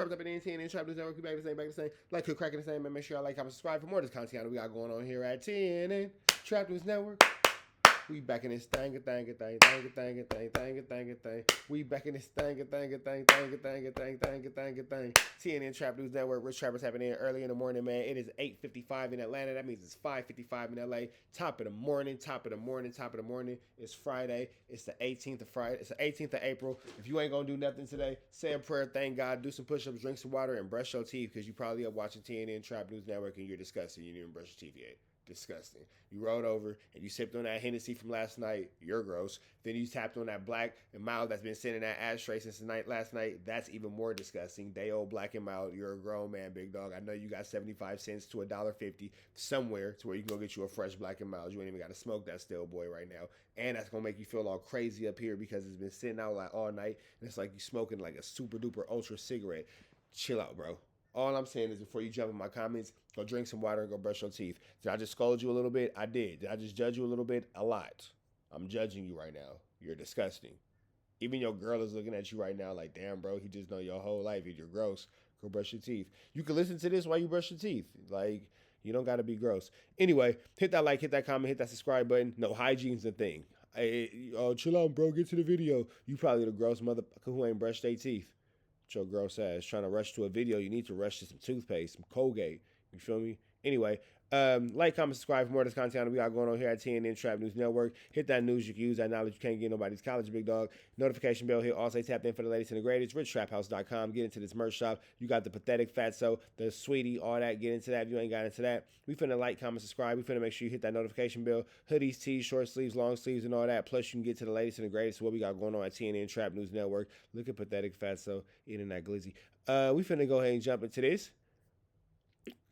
Up in the TNN Trap News Network, we back the same. Like, cook, cracking the same, and make sure y'all like, comment, subscribe for more of this content we got going on here at TNN Trap News Network. We back in this thing. We back in this thing. TNN Trap News Network. Rich Trappers happening in early in the morning, man. It is 8:55 in Atlanta. That means it's 5:55 in LA. Top of the morning. It's Friday. It's the 18th of Friday. It's the 18th of April. If you ain't gonna do nothing today, say a prayer, thank God, do some push-ups, drink some water, and brush your teeth because you probably up watching TNN Trap News Network and you're disgusting. You didn't even brush your teeth yet. Disgusting. You rolled over and you sipped on that Hennessy from last night. You're gross. Then you tapped on that Black and Mild that's been sitting in that ashtray since last night. That's even more disgusting. Day old Black and Mild. You're a grown man, big dog. I know you got 75 cents to $1.50 somewhere to where you can go get you a fresh Black and Mild. You ain't even got to smoke that still boy right now. And that's going to make you feel all crazy up here because it's been sitting out like all night. And it's like you smoking like a super duper ultra cigarette. Chill out, bro. All I'm saying is before you jump in my comments, go drink some water and go brush your teeth. Did I just scold you a little bit? I did. Did I just judge you a little bit? A lot. I'm judging you right now. You're disgusting. Even your girl is looking at you right now like, damn, bro, he just know your whole life. You're gross. Go brush your teeth. You can listen to this while you brush your teeth. Like, you don't got to be gross. Anyway, hit that like, hit that comment, hit that subscribe button. No, hygiene's the thing. Chill out, bro. Get to the video. You probably the gross motherfucker who ain't brushed their teeth. Your girl says trying to rush to a video, you need to rush to some toothpaste, some Colgate. You feel me? Anyway, like, comment, subscribe for more of this content we got going on here at TNN Trap News Network. Hit that news you can use, that knowledge you can't get nobody's college, big dog. Notification bell here. Also tap in for the latest and the greatest. RichTrapHouse.com. Get into this merch shop. You got the POETIK, Fatso, the Sweetie, all that. Get into that if you ain't got into that. We finna like, comment, subscribe. We finna make sure you hit that notification bell. Hoodies, tees, short sleeves, long sleeves, and all that. Plus, you can get to the latest and the greatest. What we got going on at TNN Trap News Network. Look at POETIK, Fatso, eating that glizzy. We finna go ahead and jump into this.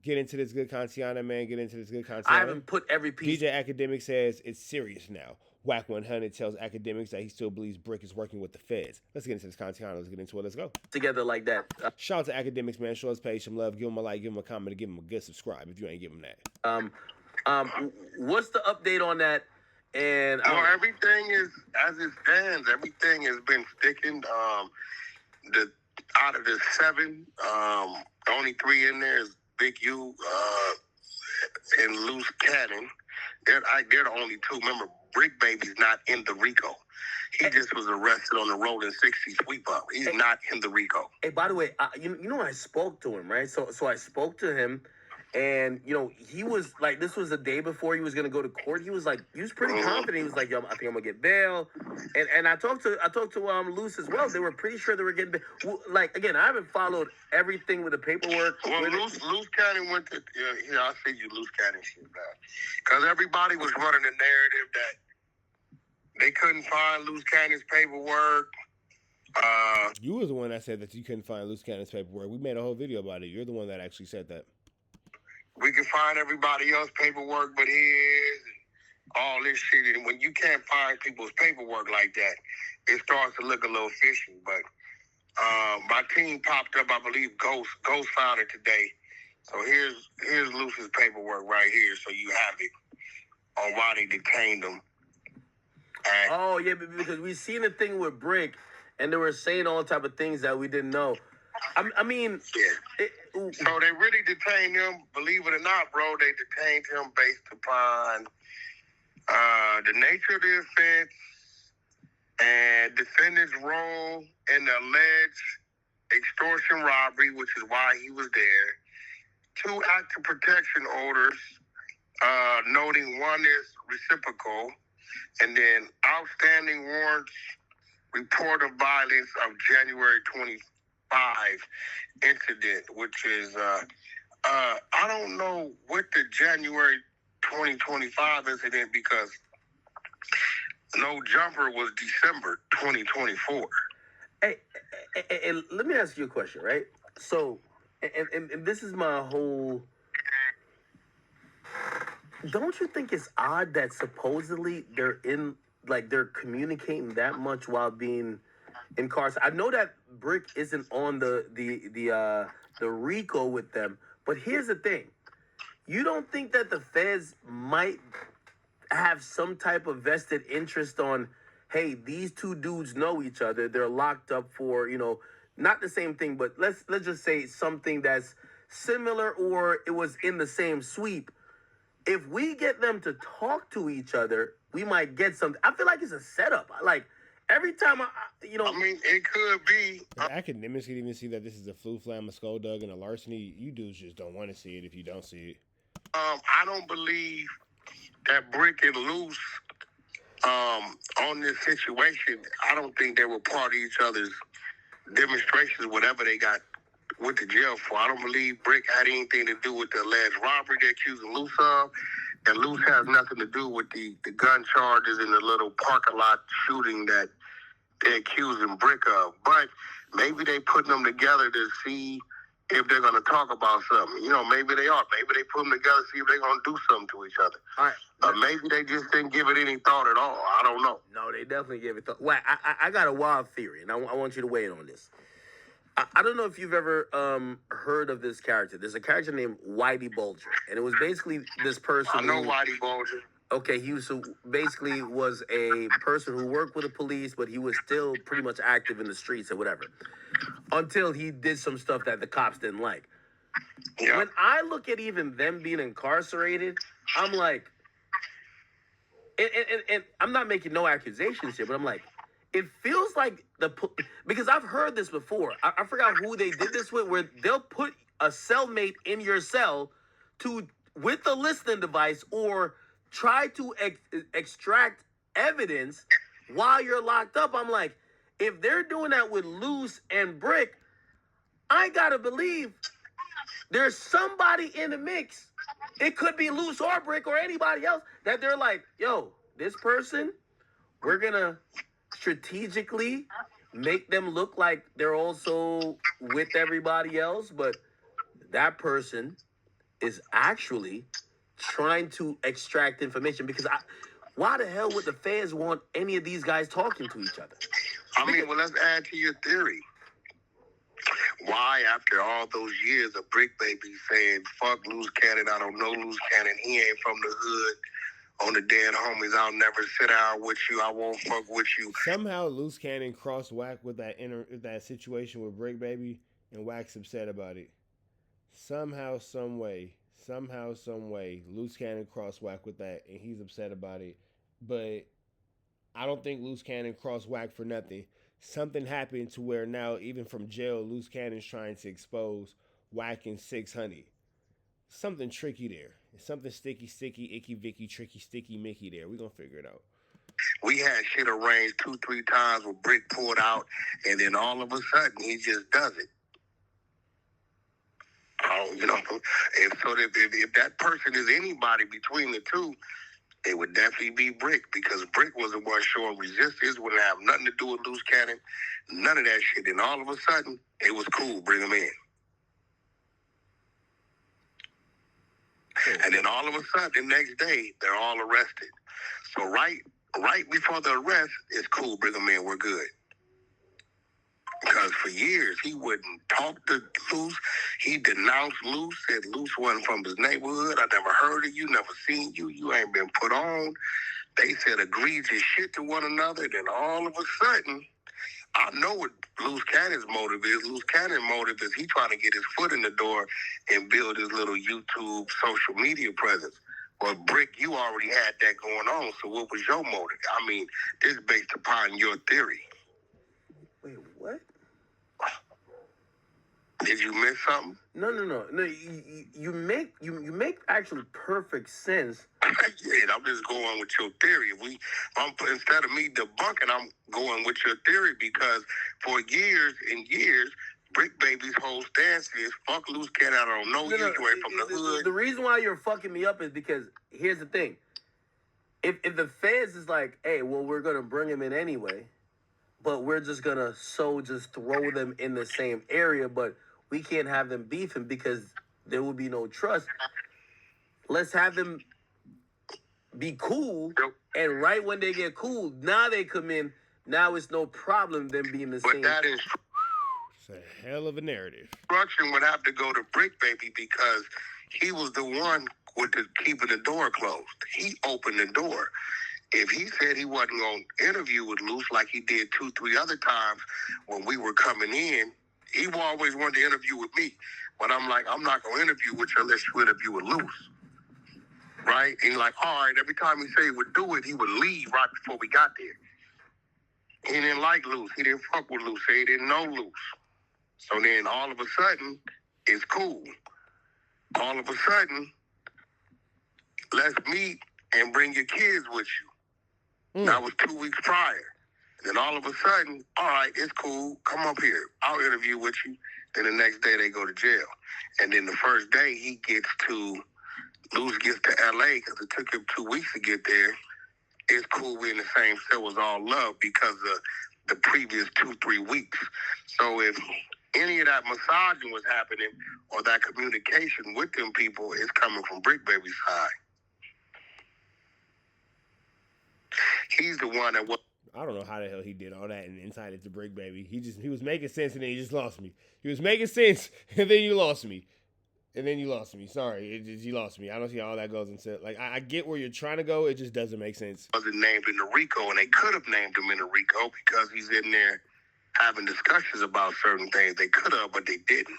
Get into this good content, man. Get into this good content. I haven't put every piece. DJ Academic says it's serious now. WACK100 tells academics that he still believes Bricc is working with the feds. Let's get into this content. Let's get into it. Let's go. Together like that. Shout out to academics, man. Show us page some love. Give him a like. Give him a comment. And give him a good subscribe if you ain't give him that. What's the update on that? And everything is as it stands. Everything has been sticking. Out of the 7, the only 3 in there is Big U and Luce Cannon. They're the only 2. Remember, Bricc Baby's not in the RICO. He just was arrested on the rolling 60 sweep up. He's not in the RICO. Hey, by the way, you know I spoke to him, right? So I spoke to him, and he was like, this was the day before he was gonna go to court. He was pretty confident. He was like, yo, I think I'm gonna get bail. And I talked to Luce as well. They were pretty sure they were getting bail. Like, again, I haven't followed everything with the paperwork. Well, Luce County went to I see you, Luce County shit back, because everybody was running the narrative that they couldn't find Luce County's paperwork. You was the one that said that you couldn't find Luce County's paperwork. We made a whole video about it. You're the one that actually said that. We can find everybody else's paperwork but his, all this shit. And when you can't find people's paperwork like that, it starts to look a little fishy. But my team popped up, I believe Ghost found it today. So here's Luce's paperwork right here, so you have it on why they detained him. Oh, yeah, because we seen a thing with Bricc, and they were saying all type of things that we didn't know. I mean... Yeah. So they really detained him. Believe it or not, bro, they detained him based upon the nature of the offense and defendant's role in the alleged extortion robbery, which is why he was there. 2 active protection orders, noting one is reciprocal, and then outstanding warrants, report of violence of January 25 incident, which is I don't know what the January 2025 incident, because No Jumper was December 2024. Hey, let me ask you a question, right? So, and this is my whole... Don't you think it's odd that supposedly they're communicating that much while being incarcerated? I know that Bricc isn't on the RICO with them, but here's the thing: you don't think that the feds might have some type of vested interest on, hey, these 2 dudes know each other, they're locked up for not the same thing, but let's just say something that's similar or it was in the same sweep. If we get them to talk to each other, we might get something. I feel like it's a setup. Like every time I mean, it could be. The academics can even see that this is a flu flam, a skulldug, and a larceny. You dudes just don't want to see it if you don't see it. I don't believe that Bricc and Luce on this situation. I don't think they were part of each other's demonstrations, whatever they got went to jail for. I don't believe Bricc had anything to do with the alleged robbery they're accusing Luce of. And Luce has nothing to do with the gun charges and the little parking lot shooting that they're accusing Bricc of. But maybe they putting them together to see if they're going to talk about something. You know, maybe they are. Maybe they put them together to see if they're going to do something to each other. All right. Maybe they just didn't give it any thought at all. I don't know. No, they definitely gave it thought. Well, I got a wild theory, and I want you to weigh in on this. I don't know if you've ever heard of this character. There's a character named Whitey Bulger, and it was basically this person. I know Whitey Bulger. Okay, he basically was a person who worked with the police, but he was still pretty much active in the streets or whatever, until he did some stuff that the cops didn't like. Yeah. When I look at even them being incarcerated, I'm like, and I'm not making no accusations here, but I'm like, it feels like because I've heard this before. I forgot who they did this with, where they'll put a cellmate in your cell with a listening device or try to extract evidence while you're locked up. I'm like, if they're doing that with Luce and Bricc, I gotta believe there's somebody in the mix. It could be Luce or Bricc or anybody else that they're like, yo, this person, we're gonna strategically make them look like they're also with everybody else, but that person is actually trying to extract information. Because why the hell would the fans want any of these guys talking to each other? I mean, well, let's add to your theory. Why, after all those years of Bricc baby saying, fuck Luce Cannon, I don't know Luce Cannon, he ain't from the hood, on the dead homies, I'll never sit down with you, I won't fuck with you. Somehow Luce Cannon crossed Wack with that situation with Bricc baby, and Wack's upset about it. Somehow, some way, Luce Cannon crossed Wack with that, and he's upset about it. But I don't think Luce Cannon crossed Wack for nothing. Something happened to where now, even from jail, Luce Cannon's trying to expose Wack and 600. Something tricky there. Something sticky, icky, Vicky, tricky, sticky, Mickey there. We're going to figure it out. We had shit arranged 2-3 times with Bricc pulled out, and then all of a sudden, he just does it. You know, if that person is anybody between the two, it would definitely be Bricc, because Bricc was the one showing resistance, wouldn't have nothing to do with Luce Cannon, none of that shit. And all of a sudden, it was cool, bring him in. And then all of a sudden, the next day, they're all arrested. So right before the arrest, it's cool, bring him in, we're good. Because for years, he wouldn't talk to Luce. He denounced Luce, said Luce wasn't from his neighborhood. I never heard of you, never seen you. You ain't been put on. They said egregious shit to one another. Then all of a sudden, I know what Luce Cannon's motive is. Luce Cannon's motive is he trying to get his foot in the door and build his little YouTube social media presence. But Bricc, you already had that going on. So what was your motive? I mean, this is based upon your theory. Wait, what? Did you miss something? No. You make actually perfect sense. Yeah, I'm just going with your theory. Instead of me debunking, I'm going with your theory, because for years and years, Bricc baby's whole stance is fuck Luce Cannon. I don't know you. You ain't from the hood. The reason why you're fucking me up is because here's the thing. If the feds is like, hey, well, we're gonna bring him in anyway, but we're just gonna just throw them in the same area, but we can't have them beefing because there will be no trust. Let's have them be cool, and right when they get cool, now they come in. Now it's no problem them being the same. But that is, it's a hell of a narrative. Instruction would have to go to Bricc baby, because he was the one with keeping the door closed. He opened the door. If he said he wasn't going to interview with Luce like he did 2-3 other times when we were coming in, He always wanted to interview with me, but I'm like, I'm not gonna interview with you unless you interview with Luce, right? And he's like, all right. Every time he said he would do it, he would leave right before we got there. He didn't like Luce. He didn't fuck with Luce. He didn't know Luce. So then all of a sudden, it's cool. All of a sudden, let's meet and bring your kids with you. That was 2 weeks prior. And then all of a sudden, all right, it's cool. Come up here. I'll interview with you. Then the next day they go to jail. And then the first day Luce gets to LA because it took him 2 weeks to get there. It's cool. We're in the same cell. It was all love because of the previous 2-3 weeks. So if any of that massaging was happening or that communication with them people is coming from Bricc Baby's side. He's the one that was. I don't know how the hell he did all that and inside it's the Bricc Baby. He was making sense and then he just lost me. He was making sense and then you lost me. And then you lost me. Sorry, you lost me. I don't see how all that goes into like I get where you're trying to go. It just doesn't make sense. Wasn't named in the RICO, and they could have named him in the RICO because he's in there having discussions about certain things. They could have, but they didn't.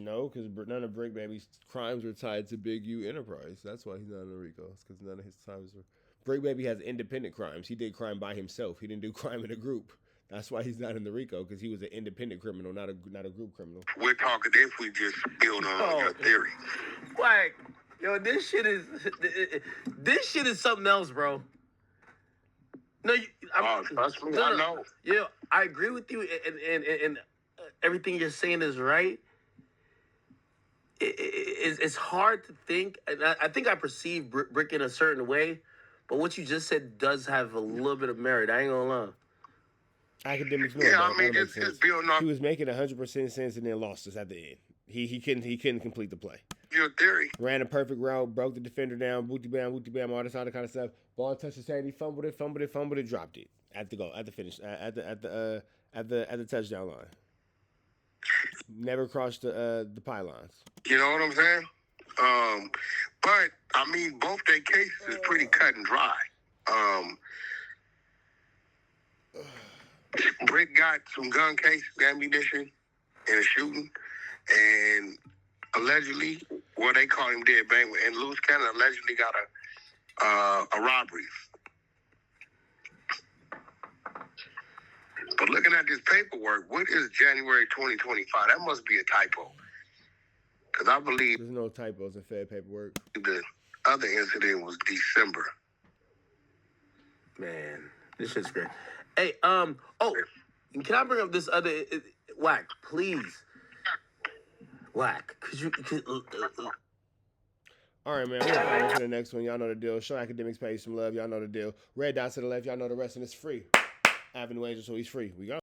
No, because none of Bricc Baby's crimes were tied to Big U Enterprise. That's why he's not in the RICO. It's because none of his crimes were. Bricc Baby has independent crimes. He did crime by himself. He didn't do crime in a group. That's why he's not in the RICO, because he was an independent criminal, not a group criminal. We're talking if we just build on your theory. Wack, yo, this shit is something else, bro. No, Trust me, I know. Yeah, I agree with you, and everything you're saying is right. It's hard to think, and I think I perceive Bricc in a certain way, but what you just said does have a little bit of merit. I ain't gonna lie. Academics, yeah, I mean, it's building on. He was making 100% sense and then lost us at the end. He couldn't complete the play. Your theory. Ran a perfect route, broke the defender down, booty bam, all this other kind of stuff. Ball touched his hand, he fumbled it, dropped it at the goal, at the finish, at the touchdown line. Never crossed the pylons. You know what I'm saying? But I mean, both their cases is pretty cut and dry. Bricc got some gun cases, ammunition, in a shooting, and allegedly, well, they call him dead bang, and Luce Cannon allegedly got a robbery. But looking at this paperwork, what is January 2025? That must be a typo. Because I believe there's no typos in Fed paperwork. The other incident was December. Man, this shit's great. Hey, can I bring up this other Wack, please? Wack, could you? All right, man. We're going to the next one. Y'all know the deal. Show Academics page some love. Y'all know the deal. Red dots to the left. Y'all know the rest, and it's free. Avenue Angel, so he's free. We go.